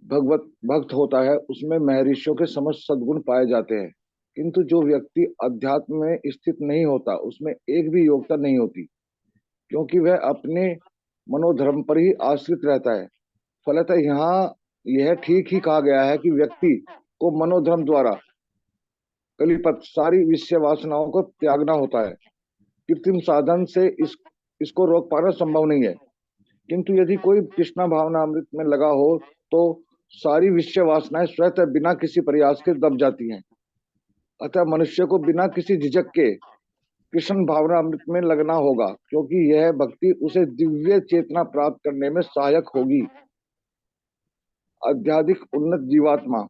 भगवत भक्त होता है उसमें महर्षियों के समस्त सद्गुण पाए जाते हैं, किंतु जो व्यक्ति अध्यात्म में स्थित नहीं होता उसमें एक भी योग्यता नहीं होती, क्योंकि वह अपने मनोधर्म पर ही आश्रित रहता है। फलतः यहाँ यह ठीक ही कहा गया है कि व्यक्ति को मनोधर्म द्वारा कलिपत सारी विषय वासनाओं को त्यागना होता है। कृत्रिम साधन से इसको रोक पाना संभव नहीं है, किंतु यदि कोई कृष्णा भावना अमृत में लगा हो तो सारी विषय वासनाएं स्वतः बिना किसी प्रयास के दब जाती हैं। अतः मनुष्य को बिना किसी झिझक के कृष्ण भावना अमृत में लगना होगा, क्योंकि यह भक्ति उसे दिव्य चेतना प्राप्त करने में सहायक होगी। आध्यात्मिक उन्नत जीवात्मा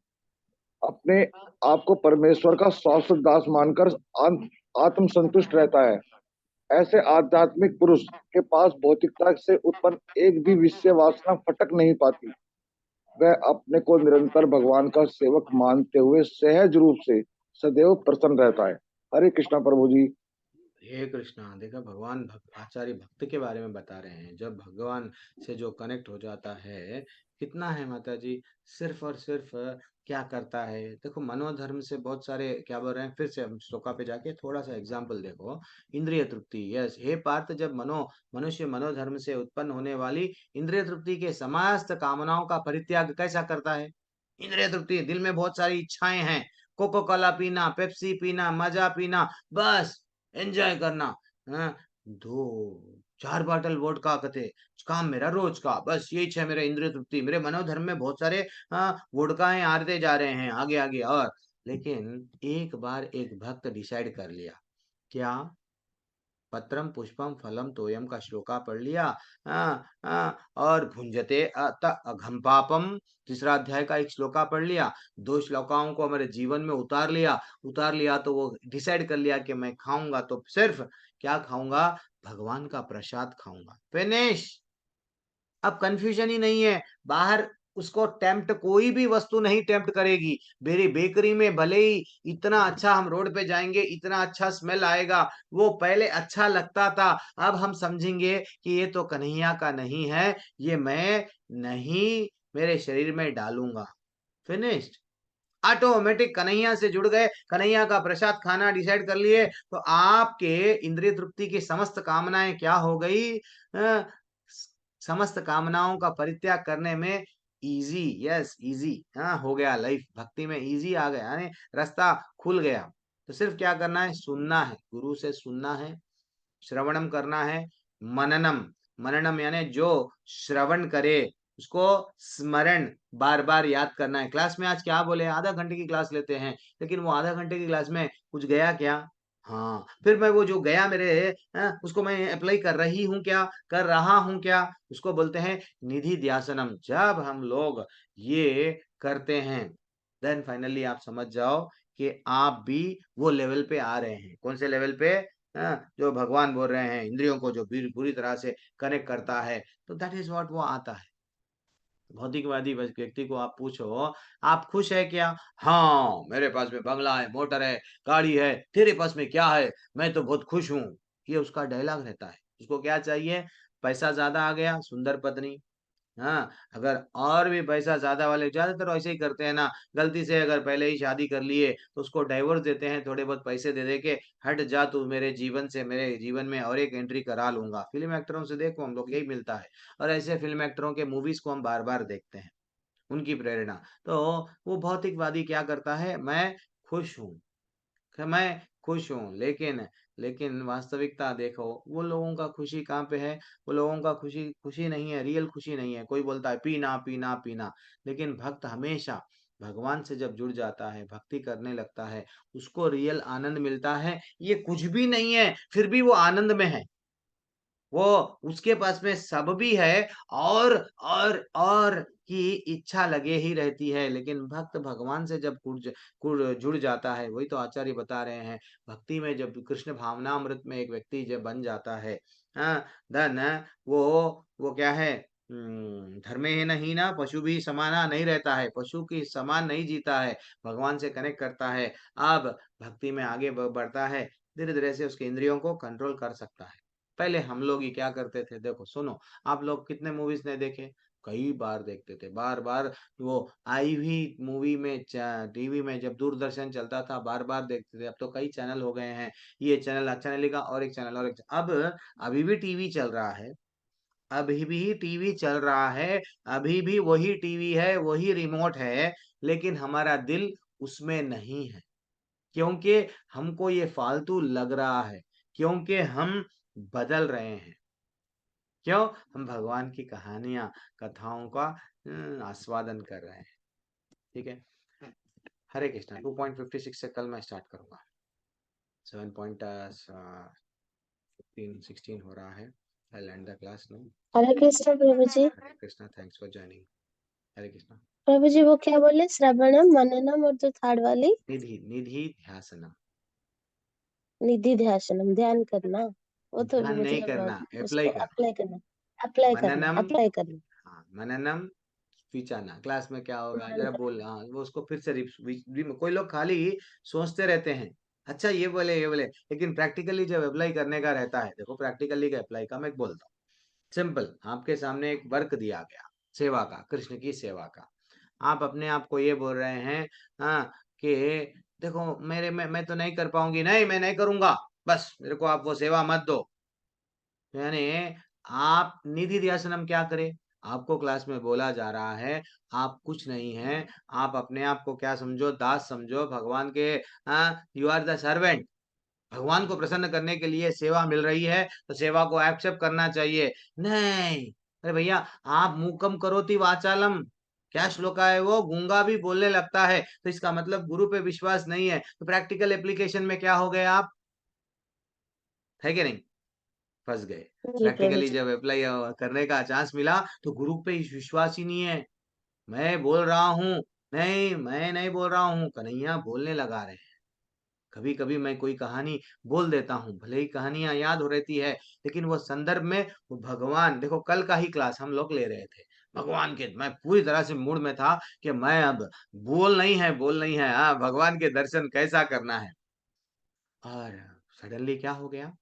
अपने आप को परमेश्वर का शाश्वत दास मानकर आत्म संतुष्ट रहता है। ऐसे आध्यात्मिक पुरुष के पास भौतिकता से उत्पन्न एक भी विषय वासना फटक नहीं पाती। वह अपने को निरंतर भगवान का सेवक मानते हुए सहज रूप से सदैव प्रसन्न रहता है। हरे कृष्णा प्रभु जी। हे कृष्णा, देखा भगवान आचार्य भक्त के बारे में बता रहे हैं। जब भगवान से जो कनेक्ट हो जाता है, कितना है माता जी, सिर्फ और सिर्फ क्या करता है। देखो मनोधर्म से बहुत सारे क्या बोल रहे हैं, फिर से हम श्लोका पे जाके थोड़ा सा एग्जाम्पल देखो। इंद्रिय तृप्ति, यस हे पार्थ, जब मनुष्य मनोधर्म से उत्पन्न होने वाली इंद्रिय तृप्ति के समस्त कामनाओं का परित्याग कैसा करता है। इंद्रिय तृप्ति, दिल में बहुत सारी इच्छाएं हैं, कोको कोला पीना, पेप्सी पीना, मजा पीना, बस एंजॉय करना, हाँ, 2-4 बॉटल वोडका कते काम मेरा रोज का, बस यही है मेरा इंद्रिय तृप्ति। मेरे मनोधर्म में बहुत सारे वोडकाएं आते जा रहे हैं आगे आगे। और लेकिन एक बार एक भक्त डिसाइड कर लिया, क्या पत्रम पुष्पम फलम तोयम का श्लोका पढ़ लिया, और भुंजते अत अघम पापम तीसरा अध्याय का एक श्लोका पढ़ लिया, 2 श्लोकाओं को हमारे जीवन में उतार लिया तो वो डिसाइड कर लिया कि मैं खाऊंगा तो सिर्फ क्या खाऊंगा, भगवान का प्रसाद खाऊंगा, फिनिश। अब कंफ्यूजन ही नहीं है। बाहर उसको टेम्प्ट कोई भी वस्तु नहीं टेम्प्ट करेगी। मेरी बेकरी में भले ही इतना अच्छा, हम रोड पे जाएंगे इतना अच्छा स्मेल आएगा, वो पहले अच्छा लगता था, अब हम समझेंगे कि ये तो कन्हैया का नहीं है, ये मैं नहीं मेरे शरीर में डालूंगा, फिनिश्ड। ऑटोमेटिक कन्हैया से जुड़ गए, कन्हैया का प्रसाद खाना डिसाइड कर लिए, तो आपके इंद्रिय तृप्ति की समस्त कामनाएं क्या हो गई, समस्त कामनाओं का परित्याग करने में इजी, यस इजी, हाँ हो गया लाइफ, भक्ति में इजी आ गया, यानी रास्ता खुल गया। तो सिर्फ क्या करना है, सुनना है, गुरु से सुनना है, श्रवणम करना है, मननम, मननम यानी जो श्रवण करे उसको स्मरण बार बार याद करना है। क्लास में आज क्या बोले, आधा घंटे की क्लास लेते हैं, लेकिन वो आधा घंटे की क्लास में कुछ गया क्या, हाँ फिर मैं वो जो गया मेरे उसको मैं अप्लाई कर रही हूँ क्या, कर रहा हूँ क्या, उसको बोलते हैं निधि ध्यासनम। जब हम लोग ये करते हैं देन फाइनली आप समझ जाओ कि आप भी वो लेवल पे आ रहे हैं। कौन से लेवल पे, जो भगवान बोल रहे हैं, इंद्रियों को जो पूरी तरह से कनेक्ट करता है, तो दैट इज व्हाट वो आता है। भौतिकवादी व्यक्ति को आप पूछो, आप खुश है क्या, हाँ मेरे पास में बंगला है, मोटर है, गाड़ी है, तेरे पास में क्या है, मैं तो बहुत खुश हूँ, ये उसका डायलॉग रहता है। उसको क्या चाहिए, पैसा ज्यादा आ गया, सुंदर पत्नी, हाँ अगर और भी पैसा ज्यादा वाले, ज्यादातर ऐसे ही करते हैं ना, गलती से अगर पहले ही शादी कर लिए तो उसको डाइवोर्स देते हैं, थोड़े बहुत पैसे दे दे के, हट जा तू मेरे जीवन से, मेरे जीवन में और एक एंट्री करा लूंगा। फिल्म एक्टरों से देखो हम लोग यही मिलता है, और ऐसे फिल्म एक्टरों के मूवीज को हम बार बार देखते हैं, उनकी प्रेरणा। तो वो भौतिकवादी क्या करता है, मैं खुश हूँ, मैं खुश हूँ, लेकिन वास्तविकता देखो, वो लोगों का खुशी कहाँ पे है, वो लोगों का खुशी खुशी नहीं है, रियल खुशी नहीं है। कोई बोलता है पीना पीना पीना, लेकिन भक्त हमेशा भगवान से जब जुड़ जाता है, भक्ति करने लगता है, उसको रियल आनंद मिलता है। ये कुछ भी नहीं है फिर भी वो आनंद में है, वो उसके पास में सब भी है, और की इच्छा लगे ही रहती है। लेकिन भक्त भगवान से जब जुड़ जाता है, वही तो आचार्य बता रहे हैं, भक्ति में जब कृष्ण भावनामृत में एक व्यक्ति जब बन जाता है, धन वो क्या है, धर्मेण हीना पशु भी समाना नहीं रहता है, पशु की समान नहीं जीता है, भगवान से कनेक्ट करता है, अब भक्ति में आगे बढ़ता है, धीरे धीरे से उसके इंद्रियों को कंट्रोल कर सकता है। पहले हम लोग ही क्या करते थे, देखो सुनो, आप लोग कितने मूवीज नहीं देखे, कई बार देखते थे, बार बार वो आई हुई मूवी में टीवी में जब दूरदर्शन चलता था बार बार देखते थे। अब तो कई चैनल हो गए हैं, ये चैनल अच्छा नहीं लगा और एक चैनल और एक अब अभी भी टीवी चल रहा है, अभी भी टीवी चल रहा है, अभी भी वही टीवी है, वही रिमोट है, लेकिन हमारा दिल उसमें नहीं है, क्योंकि हमको ये फालतू लग रहा है, क्योंकि हम बदल रहे हैं। क्यों? हम भगवान की कहानियां, कथाओं का आस्वादन कर रहे हैं। ठीक है, हरे कृष्णा। 2.56 से कल मैं स्टार्ट करूंगा। 7.16 हो रहा है। I'll end the class now. Hare Krishna प्रभु ji. Hare Krishna, thanks for joining. Hare Krishna. प्रभु जी वो क्या बोले, श्रवणम मननम और जो थर्ड वाली निधि निधि ध्यासनम, निधि ध्यासनम, ध्यान करना, वो तो ध्यान मुझे नहीं करना, उसको अप्लाई करना। अप्लाई करना, अप्लाई करना, मननम, अप्लाई करना। हाँ मननम विचारना। क्लास में क्या होगा मनन जरा करना। बोल, हाँ वो उसको फिर से कोई लोग खाली सोचते रहते हैं, अच्छा ये बोले ये बोले, लेकिन प्रैक्टिकली जब अप्लाई करने का रहता है, देखो प्रैक्टिकली का अप्लाई का मैं बोलता हूँ। सिंपल, आपके सामने एक वर्क दिया गया सेवा का, कृष्ण की सेवा का, आप अपने आप को ये बोल रहे हैं हाँ कि देखो मेरे में मैं तो नहीं कर पाऊंगी, नहीं मैं नहीं करूंगा, बस मेरे को आप वो सेवा मत दो। यानी आप निधि ध्यासनम क्या करें, आपको क्लास में बोला जा रहा है आप कुछ नहीं है, आप अपने आप को क्या समझो, दास समझो भगवान के। यू आर द सर्वेंट, भगवान को प्रसन्न करने के लिए सेवा मिल रही है तो सेवा को एक्सेप्ट करना चाहिए। नहीं, अरे भैया आप मूकम करोति वाचालम, क्या श्लोका है वो, गूंगा भी बोलने लगता है, तो इसका मतलब गुरु पे विश्वास नहीं है। तो प्रैक्टिकल एप्लीकेशन में क्या हो गए आप, है कि नहीं, फंस गए। जी प्रभु प्रैक्टिकली जी। जब अप्लाई करने का चांस मिला तो गुरु पे विश्वास ही नहीं है। मैं बोल रहा हूँ, नहीं मैं नहीं बोल रहा हूँ, कन्हैया बोलने लगा रहे हैं। कभी कभी मैं कोई कहानी बोल देता हूँ, भले ही कहानियां याद हो रहती है, लेकिन वो संदर्भ में वो भगवान, देखो कल का ही क्लास हम लोग ले रहे थे भगवान के, मैं पूरी तरह से मूड में था कि मैं अब बोल नहीं है, हाँ भगवान के दर्शन कैसा करना है। और सडनली क्या हो गया,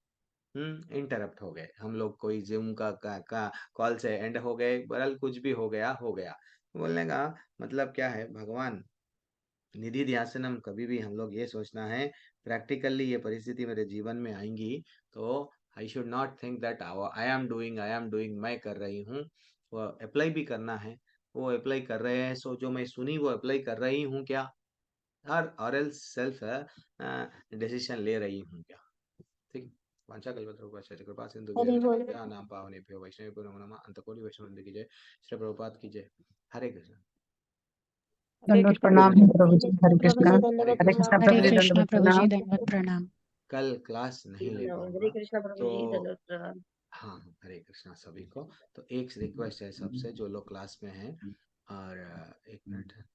इंटरप्ट हो गए हम लोग, कोई जूम का कॉल से एंड हो गए, बहरहाल कुछ भी हो गया हो गया। बोलने का मतलब क्या है, भगवान निधि ध्यासनम कभी भी हम लोग ये सोचना है, प्रैक्टिकली ये परिस्थिति मेरे जीवन में आएंगी तो I should not think that I am doing, मैं कर रही हूँ, वो अप्लाई भी करना है, वो अप्लाई कर रहे हैं, सो जो मैं सुनी वो अप्लाई कर रही हूँ क्या, और एल्स सेल्फ डिसीजन ले रही हूँ क्या। ठीक है, वांछा कल्पतरुभ्यश्च कृपा सिंधु हरि बोल। नाम पावनेभ्यो वैष्णवेभ्यो नमो नमः। अंतकोटि वैष्णव की जय, श्री प्रभुपाद की जय। हरे कृष्ण। दंडवत प्रणाम प्रभु जी, हरे प्रभु कृष्णा। जी दंडवत हरे कृष्ण प्रणाम। हरे प्रभु जी, कृष्णा प्रभु जी, प्रणाम। दंडवत प्रणाम। कल क्लास नहीं ले हरे पाऊंगा कृष्ण प्रभु तो जी दंडवत प्रणाम। हाँ, हरे कृष्णा सभी को। तो एक रिक्वेस्ट है सबसे जो लोग क्लास में हैं, और एक मिनट